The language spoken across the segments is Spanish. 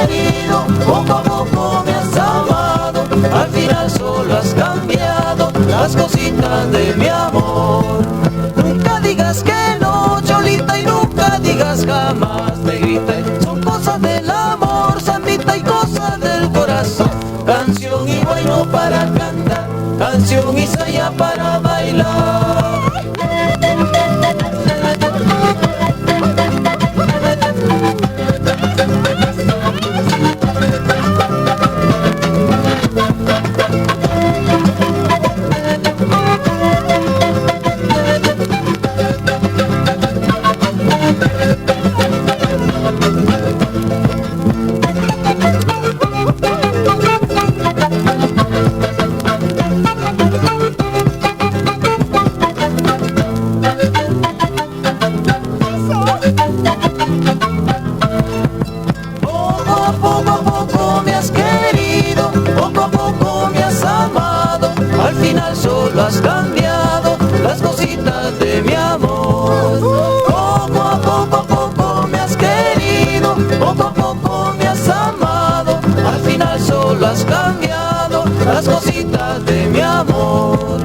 querido, poco a poco me has amado, al final solo has cambiado las cositas de mi amor. Nunca digas que no, Cholita, y nunca digas jamás, negrita, son cosas del amor, sandita, y cosas del corazón. Canción y guayno para cantar, canción y saya para bailar. Poco a poco me has querido, poco a poco me has amado, al final solo has cambiado las cositas de mi amor. Poco a poco me has querido, poco a poco me has amado, al final solo has cambiado las cositas de mi amor.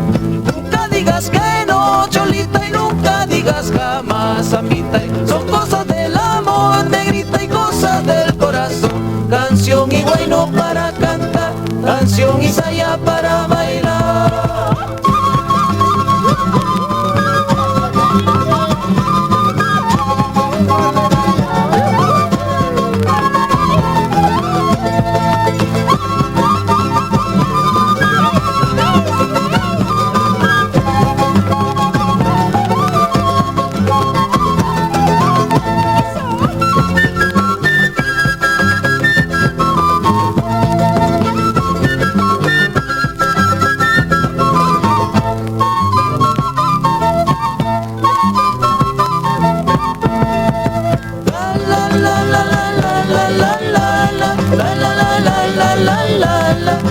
Nunca digas que no, Cholita, y nunca digas jamás, zambita, son cosas del amor, negrita, y cosas del corazón. Canción y guayno para cantar, canción y saya para bailar. La la la la la la la la la la la la la.